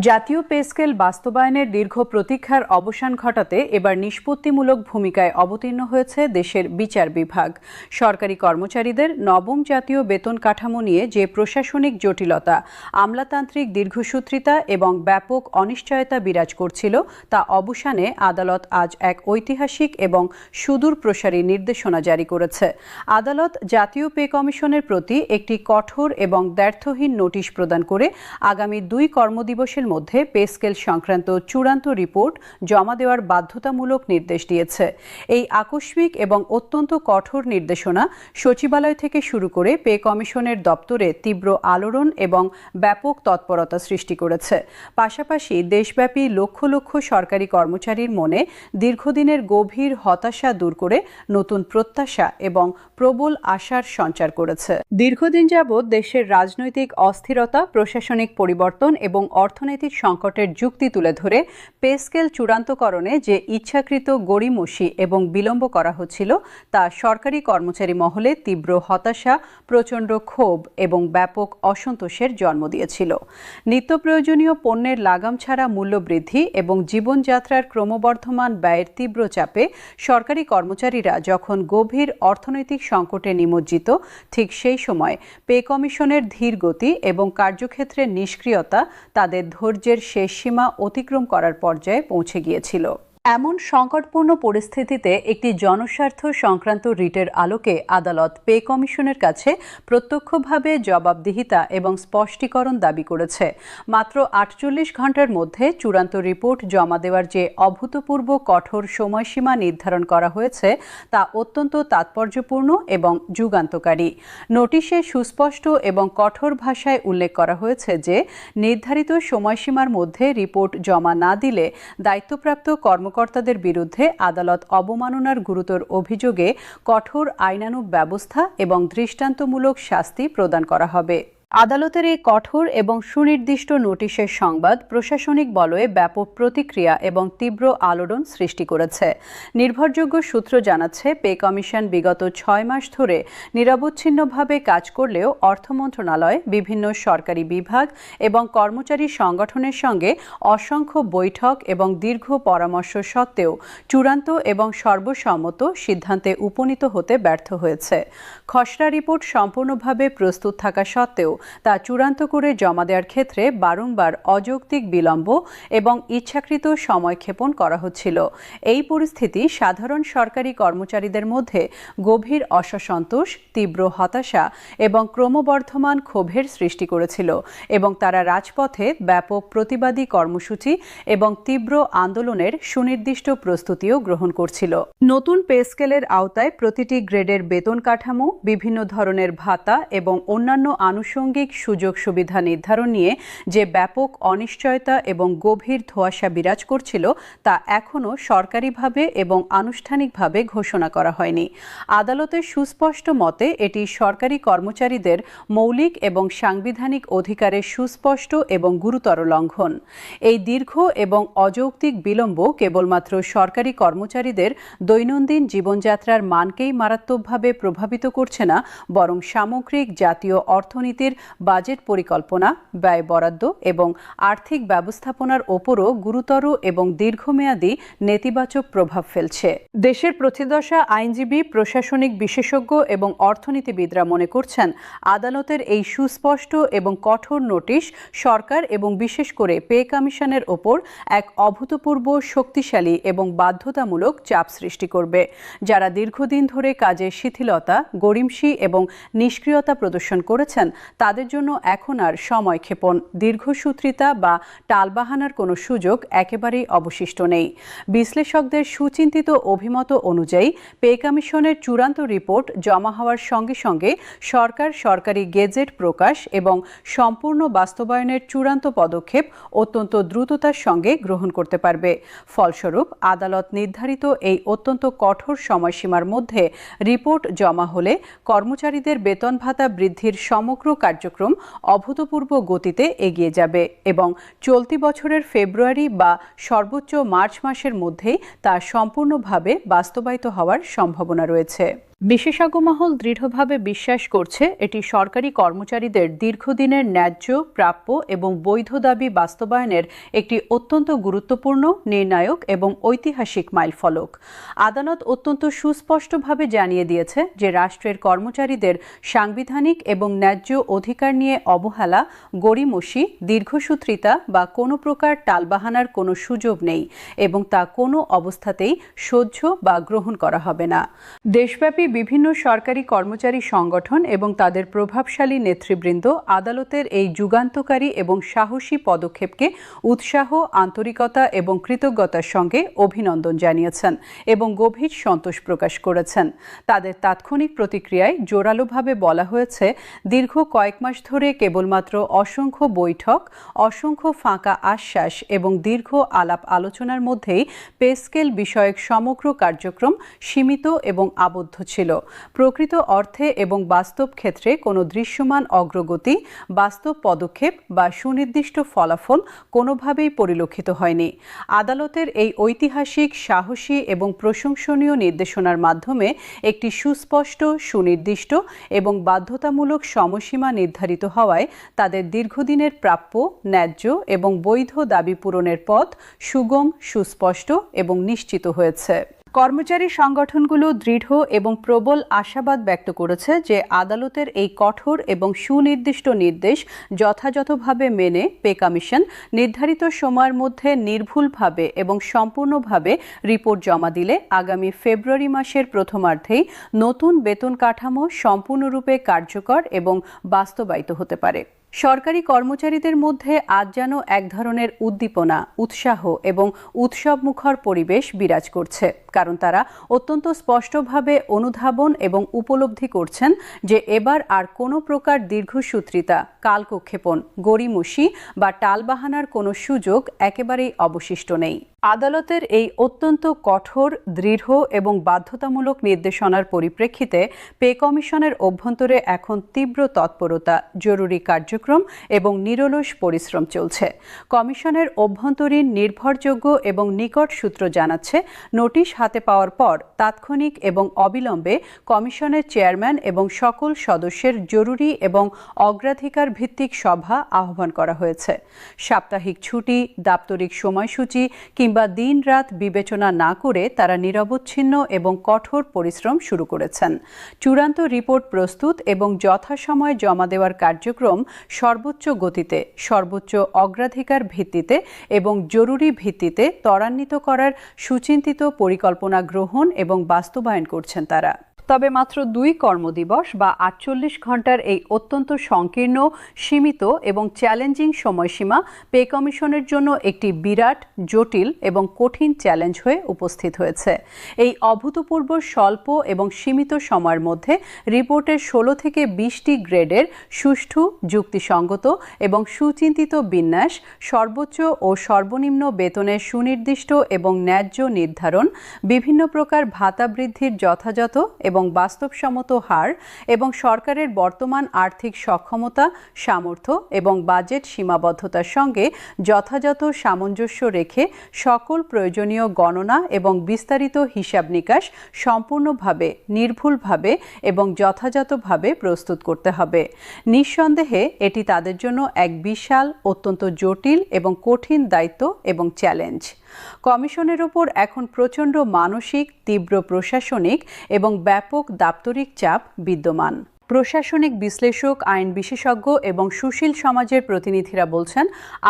জাতীয় pay scale বাস্তবায়নের দীর্ঘ প্রতীক্ষার অবসান ঘটাতে এবার নিষ্পত্তিমূলক ভূমিকায় অবতীর্ণ হয়েছে দেশের বিচার বিভাগ। সরকারি কর্মচারীদের নবম জাতীয় বেতন কাঠামো নিয়ে যে প্রশাসনিক জটিলতা, আমলাতান্ত্রিক দীর্ঘসূত্রিতা এবং ব্যাপক অনিশ্চয়তা বিরাজ করছিল তা অবসানে আদালত আজ এক ঐতিহাসিক এবং সুদূর প্রসারী নির্দেশনা জারি করেছে। আদালত জাতীয় পে কমিশনের প্রতি একটি কঠোর এবং দ্ব্যর্থহীন নোটিশ প্রদান করে আগামী 2 কর্মদিবসের মধ্যে পে স্কেল সংক্রান্ত চূড়ান্ত রিপোর্ট জমা দেওয়ার বাধ্যতামূলক নির্দেশ দিয়েছে। এই আকস্মিক এবং অত্যন্ত কঠোর নির্দেশনা সচিবালয় থেকে শুরু করে পে কমিশনের দপ্তরে তীব্র আলোড়ন এবং ব্যাপক তৎপরতা সৃষ্টি করেছে। পাশাপাশি দেশব্যাপী লক্ষ লক্ষ সরকারি কর্মচারীর মনে দীর্ঘদিনের গভীর হতাশা দূর করে নতুন প্রত্যাশা এবং প্রবল আশার সঞ্চার করেছে। দীর্ঘদিন যাবৎ দেশের রাজনৈতিক অস্থিরতা, প্রশাসনিক পরিবর্তন এবং অর্থনৈতিক সংকটের যুক্তি তুলে ধরে পে স্কেল চূড়ান্তকরণে যে ইচ্ছাকৃত গড়িমসি এবং বিলম্ব করা হচ্ছিল তা সরকারি কর্মচারী মহলে তীব্র হতাশা, প্রচণ্ড ক্ষোভ এবং ব্যাপক অসন্তোষের জন্ম দিয়েছিল। নিত্য প্রয়োজনীয় পণ্যের লাগাম ছাড়া মূল্যবৃদ্ধি এবং জীবনযাত্রার ক্রমবর্ধমান ব্যয়ের তীব্র চাপে সরকারি কর্মচারীরা যখন গভীর অর্থনৈতিক সংকটে নিমজ্জিত, ঠিক সেই সময় পে কমিশনের ধীর গতি এবং কার্যক্ষেত্রের নিষ্ক্রিয়তা তাদের ধৈর্যের শেষ সীমা অতিক্রম করার পর্যায়ে পৌঁছে গিয়েছিল। এমন সংকটপূর্ণ পরিস্থিতিতে একটি জনস্বার্থ সংক্রান্ত রিটের আলোকে আদালত পে কমিশনের কাছে প্রত্যক্ষভাবে জবাবদিহিতা এবং স্পষ্টীকরণ দাবি করেছে। মাত্র 48 ঘণ্টার মধ্যে চূড়ান্ত রিপোর্ট জমা দেওয়ার যে অভূতপূর্ব কঠোর সময়সীমা নির্ধারণ করা হয়েছে তা অত্যন্ত তাৎপর্যপূর্ণ এবং যুগান্তকারী। নোটিশে সুস্পষ্ট এবং কঠোর ভাষায় উল্লেখ করা হয়েছে যে নির্ধারিত সময়সীমার মধ্যে রিপোর্ট জমা না দিলে দায়িত্বপ্রাপ্ত কর্মকর্তাদের বিরুদ্ধে আদালত অবমাননার গুরুতর অভিযোগে কঠোর আইনানুগ ব্যবস্থা এবং দৃষ্টান্তমূলক শাস্তি প্রদান করা হবে। আদালতের এই কঠোর এবং সুনির্দিষ্ট নোটিশের সংবাদ প্রশাসনিক বলয়ে ব্যাপক প্রতিক্রিয়া এবং তীব্র আলোড়ন সৃষ্টি করেছে। নির্ভরযোগ্য সূত্র জানাচ্ছে, পে কমিশন বিগত 6 মাস ধরে নিরবচ্ছিন্নভাবে কাজ করলেও অর্থ মন্ত্রণালয়, বিভিন্ন সরকারি বিভাগ এবং কর্মচারী সংগঠনের সঙ্গে অসংখ্য বৈঠক এবং দীর্ঘ পরামর্শ সত্ত্বেও চূড়ান্ত এবং সর্বসম্মত সিদ্ধান্তে উপনীত হতে ব্যর্থ হয়েছে। খসড়া রিপোর্ট সম্পূর্ণভাবে প্রস্তুত থাকা সত্ত্বেও তা চূড়ান্ত করে জমা দেওয়ার ক্ষেত্রে বারংবার অযৌক্তিক বিলম্ব এবং ইচ্ছাকৃত সময়ক্ষেপণ করা হচ্ছিল। এই পরিস্থিতি সাধারণ সরকারি কর্মচারীদের মধ্যে গভীর অসন্তোষ, তীব্র হতাশা এবং ক্রমবর্ধমান ক্ষোভের সৃষ্টি করেছিল এবং তারা রাজপথে ব্যাপক প্রতিবাদী কর্মসূচি এবং তীব্র আন্দোলনের সুনির্দিষ্ট প্রস্তুতিও গ্রহণ করছিল। নতুন পে স্কেলের আওতায় প্রতিটি গ্রেডের বেতন কাঠামো, বিভিন্ন ধরনের ভাতা এবং অন্যান্য আনুষঙ্গিক সুযোগ সুবিধা নির্ধারণ নিয়ে যে ব্যাপক অনিশ্চয়তা এবং গভীর ধোঁয়াশা বিরাজ করছিল তা এখনও সরকারিভাবে এবং আনুষ্ঠানিকভাবে ঘোষণা করা হয়নি। আদালতের সুস্পষ্ট মতে এটি সরকারি কর্মচারীদের মৌলিক এবং সাংবিধানিক অধিকারের সুস্পষ্ট এবং গুরুতর লঙ্ঘন। এই দীর্ঘ এবং অযৌক্তিক বিলম্ব কেবলমাত্র সরকারি কর্মচারীদের দৈনন্দিন জীবনযাত্রার মানকেই মারাত্মকভাবে প্রভাবিত করছে না, বরং সামগ্রিক জাতীয় অর্থনীতির বাজেট পরিকল্পনা, ব্যয় বরাদ্দ এবং আর্থিক ব্যবস্থাপনার ওপরও গুরুতর এবং দীর্ঘমেয়াদী নেতিবাচক প্রভাব ফেলছে। দেশের প্রতিদশা আইনজীবী, প্রশাসনিক বিশেষজ্ঞ এবং অর্থনীতিবিদরা মনে করছেন, আদালতের এই সুস্পষ্ট এবং কঠোর নোটিশ সরকার এবং বিশেষ করে পে কমিশনের ওপর এক অভূতপূর্ব শক্তিশালী এবং বাধ্যতামূলক চাপ সৃষ্টি করবে। যারা দীর্ঘদিন ধরে কাজের শিথিলতা, গড়িমসি এবং নিষ্ক্রিয়তা প্রদর্শন করেছেন তাদের জন্য এখন আর সময়ক্ষেপণ, দীর্ঘসূত্রিতা বা টালবাহানার কোনো সুযোগ একেবারেই অবশিষ্ট নেই। বিশ্লেষকদের সুচিন্তিত অভিমত অনুযায়ী পে কমিশনের চূড়ান্ত রিপোর্ট জমা হওয়ার সঙ্গে সঙ্গে সরকার সরকারি গেজেট প্রকাশ এবং সম্পূর্ণ বাস্তবায়নের চূড়ান্ত পদক্ষেপ অত্যন্ত দ্রুততার সঙ্গে গ্রহণ করতে পারবে। ফলস্বরূপ আদালত নির্ধারিত এই অত্যন্ত কঠোর সময়সীমার মধ্যে রিপোর্ট জমা হলে কর্মচারীদের বেতন ভাতা বৃদ্ধির সমগ্র কার্যক্রম অভূতপূর্ব গতিতে এগিয়ে যাবে এবং চলতি বছরের ফেব্রুয়ারি বা সর্বোচ্চ মার্চ মাসের মধ্যেই তা সম্পূর্ণভাবে বাস্তবায়িত হওয়ার সম্ভাবনা রয়েছে। বিশেষজ্ঞ মহল দৃঢ়ভাবে বিশ্বাস করছে এটি সরকারি কর্মচারীদের দীর্ঘদিনের ন্যায্য, প্রাপ্য এবং বৈধ দাবি বাস্তবায়নের একটি অত্যন্ত গুরুত্বপূর্ণ, নির্ণায়ক এবং ঐতিহাসিক মাইলফলক। আদালত অত্যন্ত সুস্পষ্টভাবে জানিয়ে দিয়েছে যে রাষ্ট্রের কর্মচারীদের সাংবিধানিক এবং ন্যায্য অধিকার নিয়ে অবহেলা, গড়িমসি, দীর্ঘসূত্রিতা বা কোনো প্রকার টালবাহানার কোনো সুযোগ নেই এবং তা কোনো অবস্থাতেই সহ্য বা গ্রহণ করা হবে না। দেশব্যাপী বিভিন্ন সরকারি কর্মচারী সংগঠন এবং তাদের প্রভাবশালী নেতৃবৃন্দ আদালতের এই যুগান্তকারী এবং সাহসী পদক্ষেপকে উৎসাহ, আন্তরিকতা এবং কৃতজ্ঞতার সঙ্গে অভিনন্দন জানিয়েছেন এবং গভীর সন্তোষ প্রকাশ করেছেন। তাদের তাৎক্ষণিক প্রতিক্রিয়ায় জোরালোভাবে বলা হয়েছে, দীর্ঘ কয়েক মাস ধরে কেবলমাত্র অসংখ্য বৈঠক, অসংখ্য ফাঁকা আশ্বাস এবং দীর্ঘ আলাপ আলোচনার মধ্যেই পে স্কেল বিষয়ক সমগ্র কার্যক্রম সীমিত এবং আবদ্ধ ছিল। প্রকৃত অর্থে এবং বাস্তব ক্ষেত্রে কোনো দৃশ্যমান অগ্রগতি, বাস্তব পদক্ষেপ বা সুনির্দিষ্ট ফলাফল কোনোভাবেই পরিলক্ষিত হয়নি। আদালতের এই ঐতিহাসিক, সাহসী এবং প্রশংসনীয় নির্দেশনার মাধ্যমে একটি সুস্পষ্ট, সুনির্দিষ্ট এবং বাধ্যতামূলক সময়সীমা নির্ধারিত হওয়ায় তাদের দীর্ঘদিনের প্রাপ্য, ন্যায্য এবং বৈধ দাবি পূরণের পথ সুগম, সুস্পষ্ট এবং নিশ্চিত হয়েছে। কর্মচারী সংগঠনগুলো দৃঢ় এবং প্রবল আশাবাদ ব্যক্ত করেছে যে আদালতের এই কঠোর এবং সুনির্দিষ্ট নির্দেশ যথাযথভাবে মেনে পে কমিশন নির্ধারিত সময়ের মধ্যে নির্ভুলভাবে এবং সম্পূর্ণভাবে রিপোর্ট জমা দিলে আগামী ফেব্রুয়ারি মাসের প্রথমার্ধেই নতুন বেতন কাঠামো সম্পূর্ণরূপে কার্যকর এবং বাস্তবায়িত হতে পারে। সরকারি কর্মচারীদের মধ্যে আজ যেন এক ধরনের উদ্দীপনা, উৎসাহ এবং উৎসবমুখর পরিবেশ বিরাজ করছে, কারণ তারা অত্যন্ত স্পষ্টভাবে অনুধাবন এবং উপলব্ধি করছেন যে এবার আর কোনো প্রকার দীর্ঘসূত্রিতা, কালক্ষেপণ, গড়িমসি বা টালবাহানার কোনো সুযোগ একেবারেই অবশিষ্ট নেই। আদালতের এই অত্যন্ত কঠোর, দৃঢ় এবং বাধ্যতামূলক নির্দেশনার পরিপ্রেক্ষিতে পে কমিশনের অভ্যন্তরে এখন তীব্র তৎপরতা, জরুরি কার্যক্রম এবং নিরলস পরিশ্রম চলছে। কমিশনের অভ্যন্তরীণ, নির্ভরযোগ্য এবং নিকট সূত্র জানাচ্ছে, নোটিশ হাতে পাওয়ার পর তাৎক্ষণিক এবং অবিলম্বে কমিশনের চেয়ারম্যান এবং সকল সদস্যের জরুরি এবং অগ্রাধিকার ভিত্তিক সভা আহ্বান করা হয়েছে। সাপ্তাহিক ছুটি, দাপ্তরিক সময়সূচি কিংবা দিন-রাত বিবেচনা না করে তারা নিরবচ্ছিন্ন এবং কঠোর পরিশ্রম শুরু করেছেন। চূড়ান্ত রিপোর্ট প্রস্তুত এবং যথাসময়ে জমা দেওয়ার কার্যক্রম সর্বোচ্চ গতিতে, সর্বোচ্চ অগ্রাধিকার ভিত্তিতে এবং জরুরি ভিত্তিতে ত্বরান্বিত করার সুচিন্তিত পরিকল্পনা গ্রহণ এবং বাস্তবায়ন করছেন তারা। তবে মাত্র 2 কর্মদিবস বা 48 ঘণ্টার এই অত্যন্ত সংকীর্ণ, সীমিত এবং চ্যালেঞ্জিং সময়সীমা পে কমিশনের জন্য একটি বিরাট, জটিল এবং কঠিন চ্যালেঞ্জ হয়ে উপস্থিত হয়েছে। এই অভূতপূর্ব স্বল্প এবং সীমিত সময়ের মধ্যে রিপোর্টের 16 থেকে 20টি গ্রেডের সুষ্ঠু, যুক্তিসঙ্গত এবং সুচিন্তিত বিন্যাস, সর্বোচ্চ ও সর্বনিম্ন বেতনের সুনির্দিষ্ট এবং ন্যায্য নির্ধারণ, বিভিন্ন প্রকার ভাতা বৃদ্ধির যথাযথ এবং বাস্তবসম্মত হার এবং সরকারের বর্তমান আর্থিক সক্ষমতা, সামর্থ্য এবং বাজেট সীমাবদ্ধতার সঙ্গে যথাযথ সামঞ্জস্য রেখে সকল প্রয়োজনীয় গণনা এবং বিস্তারিত হিসাব নিকাশ সম্পূর্ণভাবে, নির্ভুলভাবে এবং যথাযথভাবে প্রস্তুত করতে হবে। নিঃসন্দেহে এটি তাদের জন্য এক বিশাল, অত্যন্ত জটিল এবং কঠিন দায়িত্ব এবং চ্যালেঞ্জ। কমিশনের ওপর এখন প্রচণ্ড মানসিক, তীব্র প্রশাসনিক এবং ব্যাপক দাপ্তরিক চাপ বিদ্যমান। প্রশাসনিক বিশ্লেষক, আইন বিশেষজ্ঞ এবং সুশীল সমাজের প্রতিনিধিরা বলছেন,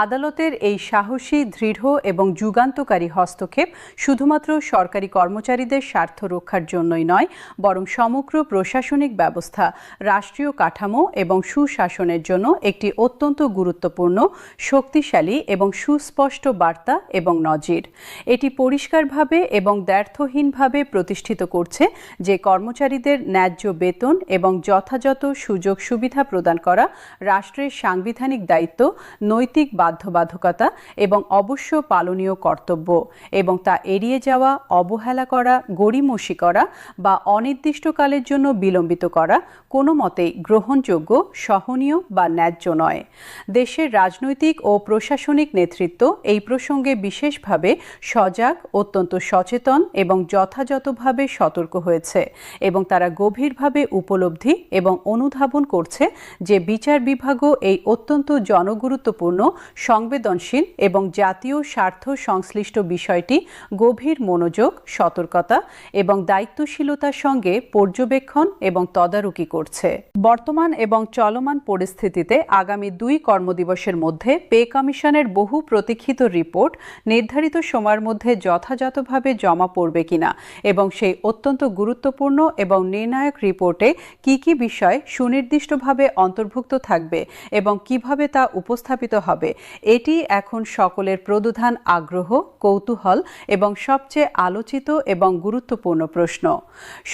আদালতের এই সাহসী, দৃঢ় এবং যুগান্তকারী হস্তক্ষেপ শুধুমাত্র সরকারি কর্মচারীদের স্বার্থ রক্ষার জন্যই নয়, বরং সমগ্র প্রশাসনিক ব্যবস্থা, রাষ্ট্রীয় কাঠামো এবং সুশাসনের জন্য একটি অত্যন্ত গুরুত্বপূর্ণ, শক্তিশালী এবং সুস্পষ্ট বার্তা এবং নজির। এটি পরিষ্কারভাবে এবং দ্ব্যর্থহীনভাবে প্রতিষ্ঠিত করছে যে কর্মচারীদের ন্যায্য বেতন এবং যথাযথ সুযোগ সুবিধা প্রদান করা রাষ্ট্রের সাংবিধানিক দায়িত্ব, নৈতিক বাধ্যবাধকতা এবং অবশ্য পালনীয় কর্তব্য, এবং তা এড়িয়ে যাওয়া, অবহেলা করা, গড়িমসি করা বা অনির্দিষ্টকালের জন্য বিলম্বিত করা কোনো মতেই গ্রহণযোগ্য, সহনীয় বা ন্যায্য নয়। দেশের রাজনৈতিক ও প্রশাসনিক নেতৃত্ব এই প্রসঙ্গে বিশেষভাবে সজাগ, অত্যন্ত সচেতন এবং যথাযথভাবে সতর্ক হয়েছে এবং তারা গভীরভাবে উপলব্ধি এবং অনুধাবন করছে যে বিচার বিভাগও এই অত্যন্ত জনগুরুত্বপূর্ণ, সংবেদনশীল এবং জাতীয় স্বার্থ সংশ্লিষ্ট বিষয়টি গভীর মনোযোগ, সতর্কতা এবং দায়িত্বশীলতার সঙ্গে পর্যবেক্ষণ এবং তদারকি করছে। বর্তমান এবং চলমান পরিস্থিতিতে আগামী 2 কর্মদিবসের মধ্যে পে কমিশনের বহু প্রতীক্ষিত রিপোর্ট নির্ধারিত সময়ের মধ্যে যথাযথভাবে জমা পড়বে কিনা এবং সেই অত্যন্ত গুরুত্বপূর্ণ এবং নির্ণায়ক রিপোর্টে কি কি বিষয় সুনির্দিষ্টভাবে অন্তর্ভুক্ত থাকবে এবং কিভাবে তা উপস্থাপিত হবে, এটি এখন সকলের প্রধান আগ্রহ, কৌতূহল এবং সবচেয়ে আলোচিত এবং গুরুত্বপূর্ণ প্রশ্ন।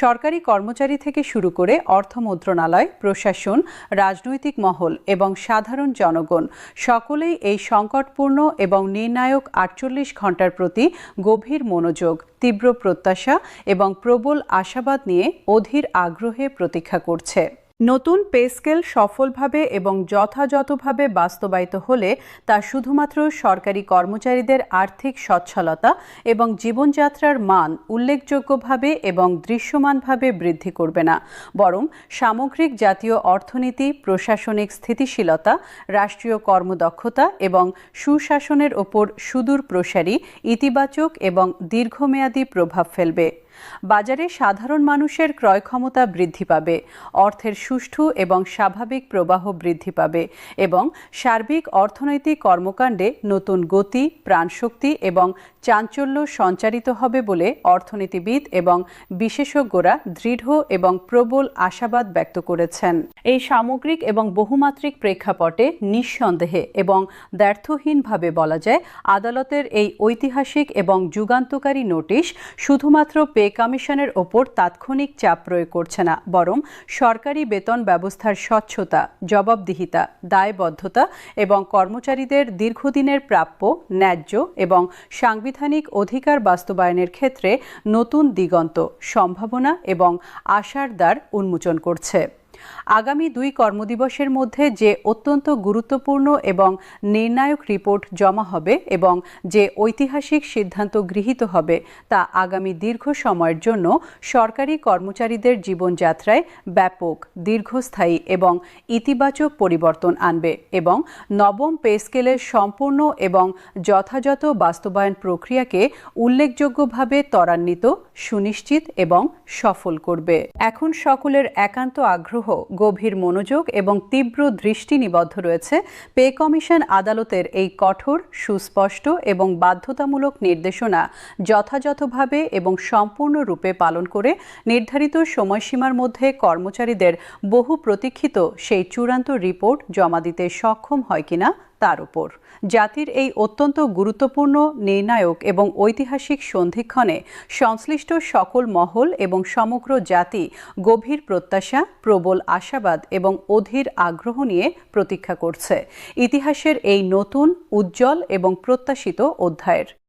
সরকারি কর্মচারী থেকে শুরু করে অর্থ মন্ত্রণালয়, প্রশাসন, রাজনৈতিক মহল এবং সাধারণ জনগণ সকলেই এই সংকটপূর্ণ এবং নির্ণায়ক 48 ঘণ্টার প্রতি গভীর মনোযোগ, তীব্র প্রত্যাশা এবং প্রবল আশাবাদ নিয়ে অধীর আগ্রহে প্রতীক্ষা করছে। নতুন পে স্কেল সফলভাবে এবং যথাযথভাবে বাস্তবায়িত হলে তা শুধুমাত্র সরকারি কর্মচারীদের আর্থিক সচ্ছলতা এবং জীবনযাত্রার মান উল্লেখযোগ্যভাবে এবং দৃশ্যমানভাবে বৃদ্ধি করবে না, বরং সামগ্রিক জাতীয় অর্থনীতি, প্রশাসনিক স্থিতিশীলতা, রাষ্ট্রীয় কর্মদক্ষতা এবং সুশাসনের ওপর সুদূর প্রসারী, ইতিবাচক এবং দীর্ঘমেয়াদী প্রভাব ফেলবে। বাজারে সাধারণ মানুষের ক্রয় ক্ষমতা বৃদ্ধি পাবে, অর্থের সুষ্ঠু এবং স্বাভাবিক প্রবাহ বৃদ্ধি পাবে এবং সার্বিক অর্থনৈতিক কর্মকাণ্ডে নতুন গতি, প্রাণশক্তি এবং চাঞ্চল্য সঞ্চারিত হবে বলে অর্থনীতিবিদ এবং বিশেষজ্ঞরা দৃঢ় এবং প্রবল আশাবাদ ব্যক্ত করেছেন। এই সামগ্রিক এবং বহুমাত্রিক প্রেক্ষাপটে নিঃসন্দেহে এবং দ্ব্যর্থহীনভাবে বলা যায়, আদালতের এই ঐতিহাসিক এবং যুগান্তকারী নোটিশ শুধুমাত্র পে কমিশনের ওপর তাৎক্ষণিক চাপ প্রয়োগ করছে না, বরং সরকারি বেতন ব্যবস্থার স্বচ্ছতা, জবাবদিহিতা, দায়বদ্ধতা এবং কর্মচারীদের দীর্ঘদিনের প্রাপ্য, ন্যায্য এবং সাংবিধানিক অধিকার বাস্তবায়নের ক্ষেত্রে নতুন দিগন্ত, সম্ভাবনা এবং আশার দ্বার উন্মোচন করছে। আগামী 2 কর্মদিবসের মধ্যে যে অত্যন্ত গুরুত্বপূর্ণ এবং নির্ণায়ক রিপোর্ট জমা হবে এবং যে ঐতিহাসিক সিদ্ধান্ত গৃহীত হবে তা আগামী দীর্ঘ সময়ের জন্য সরকারি কর্মচারীদের জীবনযাত্রায় ব্যাপক, দীর্ঘস্থায়ী এবং ইতিবাচক পরিবর্তন আনবে এবং নবম পে স্কেলের সম্পূর্ণ এবং যথাযথ বাস্তবায়ন প্রক্রিয়াকে উল্লেখযোগ্যভাবে ত্বরান্বিত, সুনিশ্চিত এবং সফল করবে। এখন সকলের একান্ত আগ্রহ, গভীর মনোযোগ এবং তীব্র দৃষ্টি নিবদ্ধ রয়েছে পে কমিশন আদালতের এই কঠোর, সুস্পষ্ট এবং বাধ্যতামূলক নির্দেশনা যথাযথভাবে এবং সম্পূর্ণরূপে পালন করে নির্ধারিত সময়সীমার মধ্যে কর্মচারীদের বহু প্রতীক্ষিত সেই চূড়ান্ত রিপোর্ট জমা দিতে সক্ষম হয় কিনা তার উপর। জাতির এই অত্যন্ত গুরুত্বপূর্ণ, নির্ণায়ক এবং ঐতিহাসিক সন্ধিক্ষণে সংশ্লিষ্ট সকল মহল এবং সমগ্র জাতি গভীর প্রত্যাশা, প্রবল আশাবাদ এবং অধীর আগ্রহ নিয়ে প্রতীক্ষা করছে ইতিহাসের এই নতুন, উজ্জ্বল এবং প্রত্যাশিত অধ্যায়ের।